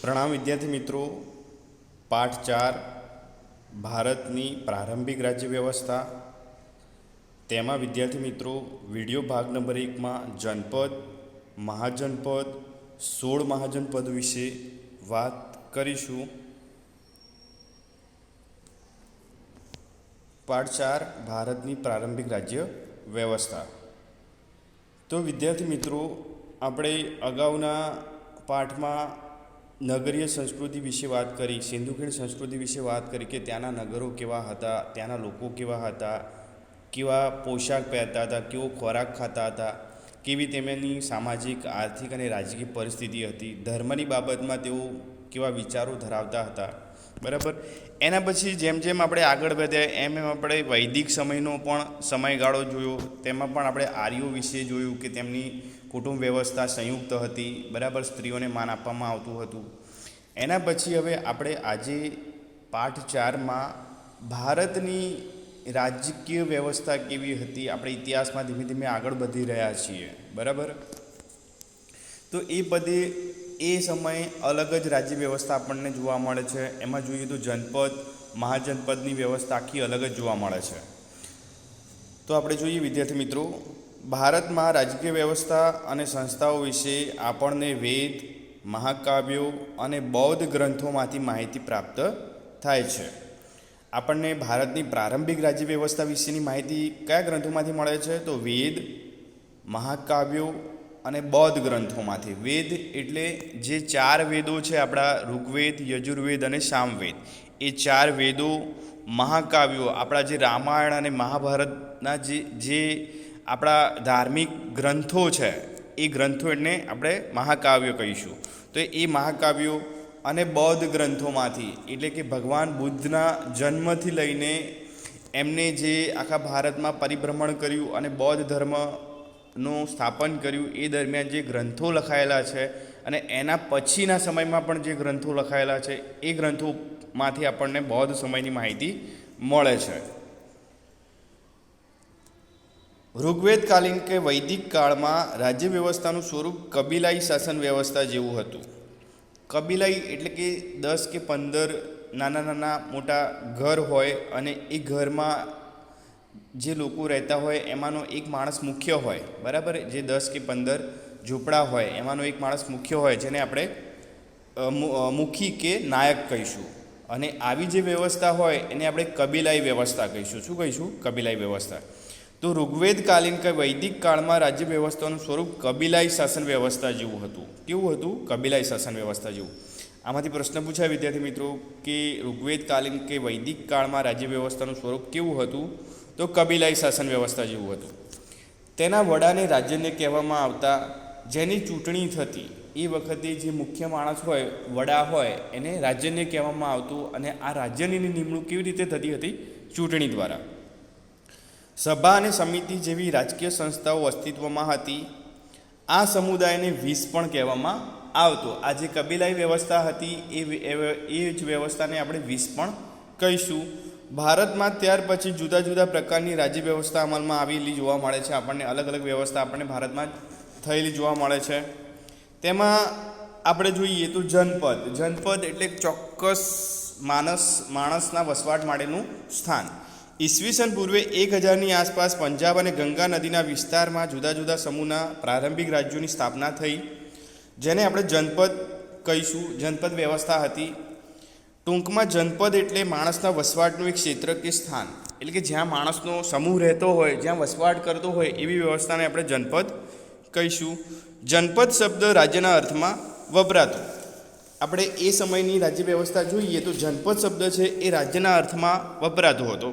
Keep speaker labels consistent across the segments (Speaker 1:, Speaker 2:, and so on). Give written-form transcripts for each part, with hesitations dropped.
Speaker 1: પ્રણામ વિદ્યાર્થી મિત્રો। પાઠ 4 ભારતની પ્રારંભિક રાજ્ય વ્યવસ્થા તેમાં વિદ્યાર્થી મિત્રો વિડીયો ભાગ નંબર 1માં જનપદ, મહાજનપદ, 16 મહાજનપદ વિશે વાત કરીશું। પાઠ 4 ભારતની પ્રારંભિક રાજ્ય વ્યવસ્થા। તો વિદ્યાર્થી મિત્રો આપણે અગાઉના પાઠમાં નગરીય સંસ્કૃતિ વિશે વાત કરી, સિંધુખીણ સંસ્કૃતિ વિશે વાત કરી કે ત્યાંના નગરો કેવા હતા, ત્યાંના લોકો કેવા હતા, કેવા પોશાક પહેરતા હતા, કેવો ખોરાક ખાતા હતા, કેવી તેમની સામાજિક, આર્થિક અને રાજકીય પરિસ્થિતિ હતી, ધર્મની બાબતમાં તેઓ કેવા વિચારો ધરાવતા હતા, બરાબર। એના પછી જેમ જેમ આપણે આગળ વધ્યા એમ આપણે વૈદિક સમયનો પણ સમયગાળો જોયો, તેમાં પણ આપણે આર્યો વિશે જોયું કે તેમની કુટુંબ વ્યવસ્થા સંયુક્ત હતી, બરાબર, સ્ત્રીઓને માન આપવામાં આવતું હતું। એના પછી હવે આપણે આજે પાઠ 4માં ભારતની રાજકીય વ્યવસ્થા કેવી હતી, આપણે ઇતિહાસમાં ધીમે ધીમે આગળ વધી રહ્યા છીએ, બરાબર। તો એ સમયે અલગ જ રાજ્ય વ્યવસ્થા આપણને જોવા મળે છે। એમાં જોઈએ તો જનપદ, મહાજનપદની વ્યવસ્થા આખી અલગ જ જોવા મળે છે। તો આપણે જોઈએ વિદ્યાર્થી મિત્રો, ભારતમાં રાજકીય વ્યવસ્થા અને સંસ્થાઓ વિશે આપણને વેદ, મહાકાવ્યો અને બૌદ્ધ ગ્રંથોમાંથી માહિતી પ્રાપ્ત થાય છે। આપણને ભારતની પ્રારંભિક રાજ્ય વ્યવસ્થા વિશેની માહિતી કયા ગ્રંથોમાંથી મળે છે? તો વેદ, મહાકાવ્યો અને બૌદ્ધ ગ્રંથોમાંથી। વેદ એટલે જે 4 વેદો છે આપણા ઋગ્વેદ, યજુર્વેદ અને સામવેદ, એ 4 વેદો, મહાકાવ્યો આપણા જે રામાયણ અને મહાભારતના જે આપણા ધાર્મિક ગ્રંથો છે, એ ગ્રંથો એટલે આપણે મહાકાવ્યો કહીશું। તો એ મહાકાવ્યો અને બૌદ્ધ ગ્રંથોમાંથી, એટલે કે ભગવાન બુદ્ધના જન્મથી લઈને એમને જે આખા ભારતમાં પરિભ્રમણ કર્યું અને બૌદ્ધ ધર્મનું સ્થાપન કર્યું, એ દરમિયાન જે ગ્રંથો લખાયેલા છે અને એના પછીના સમયમાં પણ જે ગ્રંથો લખાયેલા છે, એ ગ્રંથોમાંથી આપણને બૌદ્ધ સમયની માહિતી મળે છે। ઋગ્વેદકાલીન કે વૈદિક કાળમાં રાજ્ય વ્યવસ્થાનું સ્વરૂપ કબીલાઈ શાસન વ્યવસ્થા જેવું હતું। કબીલાઈ એટલે કે 10 કે 15 નાના નાના મોટા ઘર હોય અને એ ઘરમાં જે લોકો રહેતા હોય એમાંનો એક માણસ મુખ્ય હોય, બરાબર। જે 10 કે 15 ઝૂંપડા હોય એમાંનો એક માણસ મુખ્ય હોય, જેને આપણે મુખી કે નાયક કહીશું। અને આવી જે વ્યવસ્થા હોય એને આપણે કબીલાઈ વ્યવસ્થા કહીશું। શું કહીશું? કબીલાઈ વ્યવસ્થા। તો ઋગ્વેદકાલીન કે વૈદિક કાળમાં રાજ્ય વ્યવસ્થાનું સ્વરૂપ કબીલાઈ શાસન વ્યવસ્થા જેવું હતું। કેવું હતું? કબીલાઈ શાસન વ્યવસ્થા જેવું। આમાંથી પ્રશ્ન પૂછાય વિદ્યાર્થી મિત્રો કે ઋગ્વેદકાલીન કે વૈદિક કાળમાં રાજ્ય વ્યવસ્થાનું સ્વરૂપ કેવું હતું? તો કબીલાઈ શાસન વ્યવસ્થા જેવું હતું। તેના વડાને રાજ્યને કહેવામાં આવતા, જેની ચૂંટણી થતી, એ વખતે જે મુખ્ય માણસ હોય, વડા હોય, એને રાજ્યને કહેવામાં આવતું અને આ રાજ્યની નિમણૂક કેવી રીતે થતી હતી? ચૂંટણી દ્વારા। સભા અને સમિતિ જેવી રાજકીય સંસ્થાઓ અસ્તિત્વમાં હતી। આ સમુદાયને વીસ પણ કહેવામાં આવતો। આ જે કબીલાઈ વ્યવસ્થા હતી એ જ વ્યવસ્થાને આપણે વીસ પણ કહીશું। ભારતમાં ત્યાર પછી જુદા જુદા પ્રકારની રાજ્ય વ્યવસ્થા અમલમાં આવેલી જોવા મળે છે। આપણને અલગ અલગ વ્યવસ્થા આપણને ભારતમાં થયેલી જોવા મળે છે। તેમાં આપણે જોઈએ તો જનપદ। જનપદ એટલે ચોક્કસ માણસના વસવાટ માટેનું સ્થાન। ઈસવીસન પૂર્વે 1000ની આસપાસ પંજાબ અને ગંગા નદીના વિસ્તારમાં જુદા જુદા સમૂહના પ્રારંભિક રાજ્યોની સ્થાપના થઈ, જેને આપણે જનપદ કહીશું। જનપદ વ્યવસ્થા હતી। ટૂંકમાં જનપદ એટલે માણસના વસવાટનું એક ક્ષેત્ર કે સ્થાન, એટલે કે જ્યાં માણસનો સમૂહ રહેતો હોય, જ્યાં વસવાટ કરતો હોય, એવી વ્યવસ્થાને આપણે જનપદ કહીશું। જનપદ શબ્દ રાજ્યના અર્થમાં વપરાતો। આપણે એ સમયની રાજ્ય વ્યવસ્થા જોઈએ તો જનપદ શબ્દ છે એ રાજ્યના અર્થમાં વપરાતો હતો।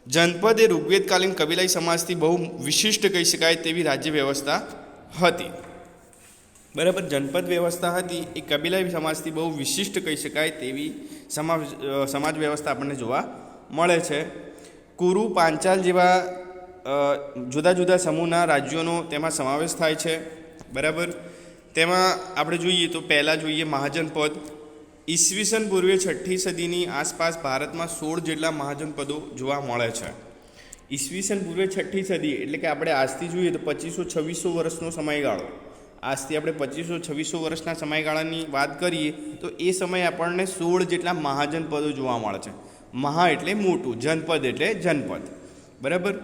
Speaker 1: જનપદ એ ઋગ્વેદકાલીન કબીલાઈ સમાજથી બહુ વિશિષ્ટ કહી શકાય તેવી રાજ્ય વ્યવસ્થા હતી, બરાબર। જનપદ વ્યવસ્થા હતી એ કબીલાઈ સમાજથી બહુ વિશિષ્ટ કહી શકાય તેવી સમાજ વ્યવસ્થા આપણને જોવા મળે છે। કુરુ, પાંચાલ જેવા જુદા જુદા સમૂહના રાજ્યોનો તેમાં સમાવેશ થાય છે, બરાબર। તેમાં આપણે જોઈએ તો પહેલાં જોઈએ મહાજનપદ। ઈસવીસન પૂર્વે 6ઠ્ઠી સદીની આસપાસ ભારતમાં 16 જેટલા મહાજનપદો જોવા મળે છે। ઈસવીસન પૂર્વે 6ઠ્ઠી સદી એટલે કે આપણે આજથી જોઈએ તો 2500-2600 વર્ષનો સમયગાળો। આજથી આપણે 2500-2600 વર્ષના સમયગાળાની વાત કરીએ તો એ સમયે આપણને 16 જેટલા મહાજનપદો જોવા મળે છે. મહા એટલે મોટું, જનપદ એટલે જનપદ, બરાબર.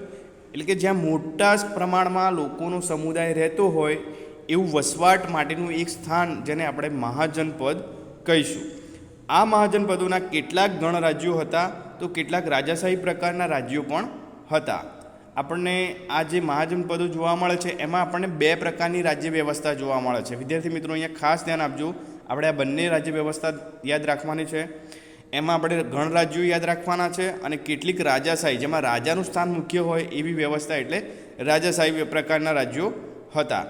Speaker 1: એટલે કે જ્યાં મોટા પ્રમાણમાં લોકોનો સમુદાય રહેતો હોય એવું વસવાટ માટેનું એક સ્થાન જેને આપણે મહાજનપદ કહીશું. આ મહાજનપદોના કેટલાક ગણરાજ્યો હતા તો કેટલાક રાજાશાહી પ્રકારના રાજ્યો પણ હતા. આપણને આ જે મહાજનપદો જોવા મળે છે એમાં આપણને 2 પ્રકારની રાજ્ય વ્યવસ્થા જોવા મળે છે. વિદ્યાર્થી મિત્રો અહીંયા ખાસ ધ્યાન આપજો, આપણે આ બંને રાજ્ય વ્યવસ્થા યાદ રાખવાની છે. એમાં આપણે ગણરાજ્યો યાદ રાખવાના છે અને કેટલીક રાજાશાહી જેમાં રાજાનું સ્થાન મુખ્ય હોય એવી વ્યવસ્થા એટલે રાજાશાહી પ્રકારના રાજ્યો હતા.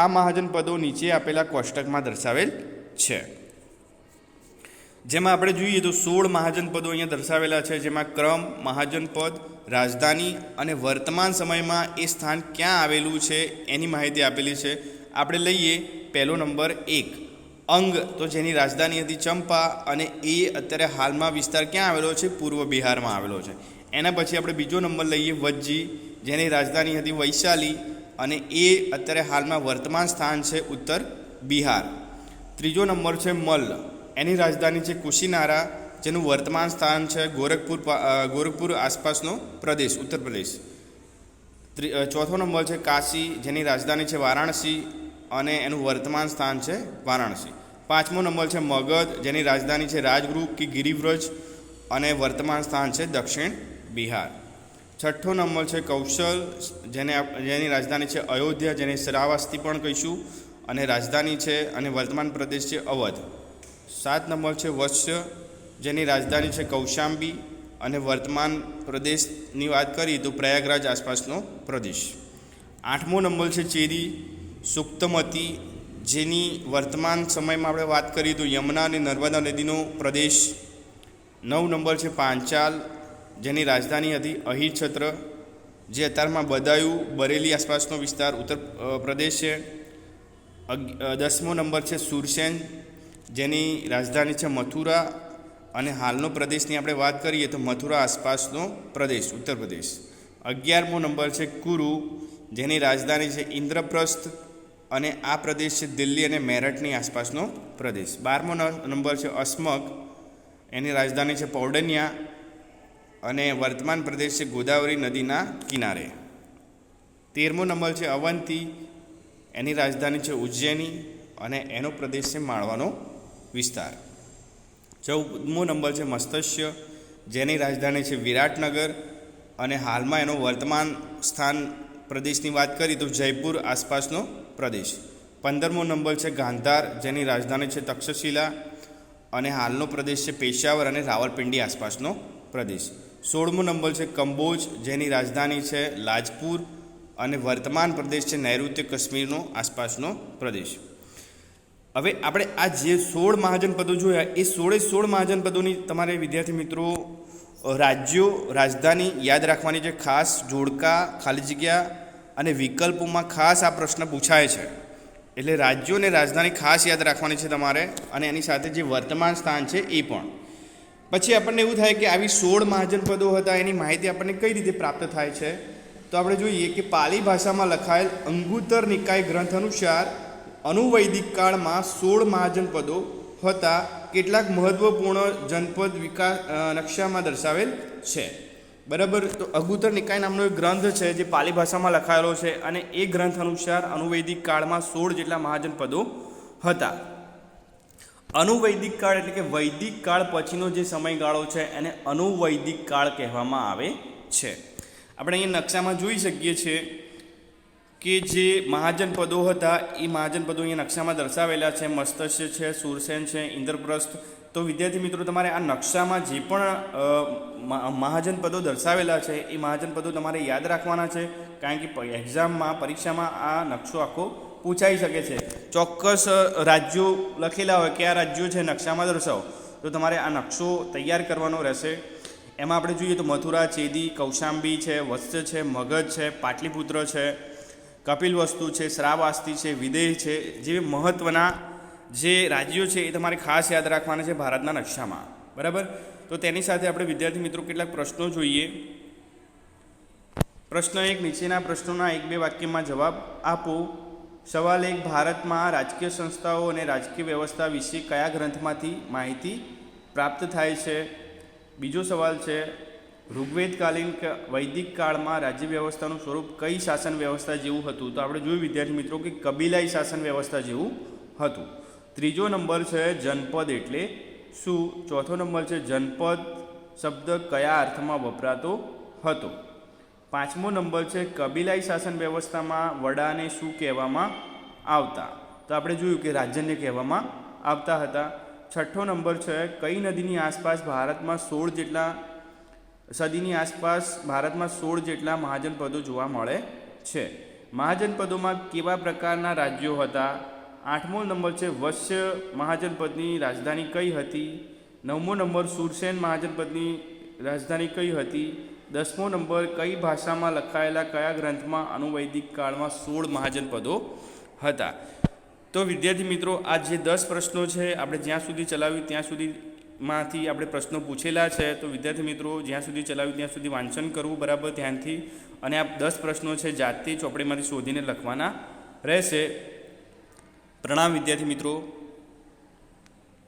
Speaker 1: આ મહાજનપદો નીચે આપેલા કોષ્ટકમાં દર્શાવેલ છે. જેમાં આપણે જોઈએ તો 16 મહાજનપદો અહીંયા દર્શાવેલા છે, જેમાં ક્રમ, મહાજનપદ, રાજધાની અને વર્તમાન સમયમાં એ સ્થાન ક્યાં આવેલું છે એની માહિતી આપેલી છે. આપણે લઈએ પહેલો નંબર 1 અંગ, તો જેની રાજધાની હતી ચંપા અને એ અત્યારે હાલમાં વિસ્તાર ક્યાં આવેલો છે? પૂર્વ બિહારમાં આવેલો છે. એના પછી આપણે બીજો નંબર લઈએ વજ્જી, જેની રાજધાની હતી વૈશાલી અને એ અત્યારે હાલમાં વર્તમાન સ્થાન છે ઉત્તર બિહાર. ત્રીજો નંબર છે મલ્લ, એની રાજધાની છે કુશીનારા, જેનું વર્તમાન સ્થાન છે ગોરખપુર આસપાસનો પ્રદેશ, ઉત્તર પ્રદેશ. ચોથો નંબર છે કાશી, જેની રાજધાની છે વારાણસી અને એનું વર્તમાન સ્થાન છે વારાણસી. પાંચમો નંબર છે મગધ, જેની રાજધાની છે રાજગૃહ કે ગિરિવ્રજ અને વર્તમાન સ્થાન છે દક્ષિણ બિહાર. છઠ્ઠો નંબર છે કૌશલ, જેની રાજધાની છે અયોધ્યા, જેને શ્રાવસ્તી પણ કહીશું, અને રાજધાની છે અને વર્તમાન પ્રદેશ છે અવધ. 7 નંબર છે વત્સ્ય, જેની રાજધાની છે કૌશાંબી અને વર્તમાન પ્રદેશની વાત કરીએ તો પ્રયાગરાજ આસપાસનો પ્રદેશ. 8મો નંબર છે ચેરી સુક્તમતી, જેની વર્તમાન સમયમાં આપણે વાત કરીએ તો યમુના અને નર્મદા નદીનો પ્રદેશ. 9 નંબર છે પાંચાલ, જેની રાજધાની હતી અહિરછત્ર, જે અત્યારમાં બદાયુ બરેલી આસપાસનો વિસ્તાર ઉત્તર પ્રદેશ છે. 10મો નંબર છે સુરસેન, જેની રાજધાની છે મથુરા અને હાલનો પ્રદેશની આપણે વાત કરીએ તો મથુરા આસપાસનો પ્રદેશ ઉત્તર પ્રદેશ. 11મો નંબર છે કુરુ, જેની રાજધાની છે ઇન્દ્રપ્રસ્થ અને આ પ્રદેશ છે દિલ્હી અને મેરઠની આસપાસનો પ્રદેશ. 12મો નંબર છે અસ્મક, એની રાજધાની છે પૌડન્યા અને વર્તમાન પ્રદેશ છે ગોદાવરી નદીના કિનારે. 13મો નંબર છે અવંતી, એની રાજધાની છે ઉજ્જૈની અને એનો પ્રદેશ છે માળવાનો વિસ્તાર. 14મો નંબર છે મસ્તસ્ય, જેની રાજધાની છે વિરાટનગર અને હાલમાં એનો વર્તમાન સ્થાન પ્રદેશની વાત કરીએ તો જયપુર આસપાસનો પ્રદેશ. 15મો નંબર છે ગાંધાર, જેની રાજધાની છે તક્ષશિલા અને હાલનો પ્રદેશ છે પેશાવર અને રાવલપિંડી આસપાસનો પ્રદેશ. 16મો નંબર છે કંબોજ, જેની રાજધાની છે લાજપુર અને વર્તમાન પ્રદેશ છે નૈઋત્ય કાશ્મીરનો આસપાસનો પ્રદેશ. હવે આપણે આ જે 16 મહાજનપદો જોયા એ 16 મહાજનપદોની તમારે વિદ્યાર્થી મિત્રો રાજ્યો, રાજધાની યાદ રાખવાની છે. ખાસ જોડકા, ખાલી જગ્યા અને વિકલ્પોમાં ખાસ આ પ્રશ્ન પૂછાય છે, એટલે રાજ્યો અને રાજધાની ખાસ યાદ રાખવાની છે તમારે, અને એની સાથે જે વર્તમાન સ્થાન છે એ પણ. પછી આપણને એવું થાય કે આવી 16 મહાજનપદો હતા, એની માહિતી આપણને કઈ રીતે પ્રાપ્ત થાય છે? તો આપણે જોઈએ કે પાલી ભાષામાં લખાયેલ અંગુત્તર નિકાય ગ્રંથ અનુસાર અનુવૈદિક કાળમાં 16 મહાજનપદો હતા. કેટલાક મહત્વપૂર્ણ જનપદ વિકાસ નકશામાં દર્શાવેલ છે, બરાબર. તો અંગુત્તર નિકાય નામનો એક ગ્રંથ છે જે પાલી ભાષામાં લખાયેલો છે અને એ ગ્રંથ અનુસાર અનુવૈદિક કાળમાં 16 જેટલા મહાજનપદો હતા. અનુવૈદિક કાળ એટલે કે વૈદિક કાળ પછીનો જે સમયગાળો છે એને અનુવૈદિક કાળ કહેવામાં આવે છે. આપણે અહીંયા નકશામાં જોઈ શકીએ છીએ કે જે મહાજનપદો હતા એ મહાજનપદો અહીંયા નકશામાં દર્શાવેલા છે. મસ્તસ્ય છે, સુરસેન છે, ઇન્દ્રપ્રસ્થ. તો વિદ્યાર્થી મિત્રો તમારે આ નકશામાં જે પણ મહાજનપદો દર્શાવેલા છે એ મહાજનપદો તમારે યાદ રાખવાના છે, કારણ કે એક્ઝામમાં, પરીક્ષામાં આ નકશો આખો પૂછાઈ શકે છે. ચોક્કસ રાજ્યો લખેલા હોય કે આ રાજ્યો છે નકશામાં દર્શાવો, તો તમારે આ નકશો તૈયાર કરવાનો રહેશે. એમાં આપણે જોઈએ તો મથુરા, ચેદી, કૌશાંબી છે, વત્સ્ય છે, મગધ છે, પાટલીપુત્ર છે, કપિલવસ્તુ છે, શ્રાવસ્તી છે, વિદેહ છે, જે મહત્ત્વના જે રાજ્યો છે એ તમારે ખાસ યાદ રાખવાના છે ભારતના નકશામાં, બરાબર. તો તેની સાથે આપણે વિદ્યાર્થી મિત્રો કેટલાક પ્રશ્નો જોઈએ. પ્રશ્ન 1, નીચેના પ્રશ્નોના 1-2 વાક્યમાં જવાબ આપો. સવાલ 1, ભારતમાં રાજકીય સંસ્થાઓ અને રાજકીય વ્યવસ્થા વિશે કયા ગ્રંથમાંથી માહિતી પ્રાપ્ત થાય છે? બીજો સવાલ છે, ઋગ્વેદકાલીન વૈદિક કાળમાં રાજ્ય વ્યવસ્થાનું સ્વરૂપ કઈ શાસન વ્યવસ્થા જેવું હતું? તો આપણે જોયું વિદ્યાર્થી મિત્રો કે કબીલાઈ શાસન વ્યવસ્થા જેવું હતું. ત્રીજો નંબર છે, જનપદ એટલે શું? ચોથો નંબર છે, જનપદ શબ્દ કયા અર્થમાં વપરાતો હતો? પાંચમો નંબર છે, કબીલાઈ શાસન વ્યવસ્થામાં વડાને શું કહેવામાં આવતા? તો આપણે જોયું કે રાજ્યને કહેવામાં આવતા હતા. છઠ્ઠો નંબર છે, કઈ નદીની આસપાસ ભારતમાં 16 જેટલા સદીની આસપાસ ભારતમાં 16 જેટલા મહાજનપદો જોવા મળે છે? મહાજનપદોમાં કેવા પ્રકારના રાજ્યો હતા? આઠમો નંબર છે, વત્સ્ય મહાજનપદની રાજધાની કઈ હતી? નવમો નંબર, સુરસેન મહાજનપદની રાજધાની કઈ હતી? 10મો નંબર, કઈ ભાષામાં લખાયેલા કયા ગ્રંથમાં અનુવૈદિક કાળમાં 16 મહાજનપદો હતા? તો વિદ્યાર્થી મિત્રો, આ જે 10 પ્રશ્નો છે આપણે જ્યાં સુધી ચલાવ્યું ત્યાં સુધીમાંથી આપણે પ્રશ્નો પૂછેલા છે. તો વિદ્યાર્થી મિત્રો, જ્યાં સુધી ચલાવ્યું ત્યાં સુધી વાંચન કરવું બરાબર ધ્યાનથી, અને આ 10 પ્રશ્નો છે જાતે ચોપડીમાંથી શોધીને લખવાના રહેશે. પ્રણામ વિદ્યાર્થી મિત્રો.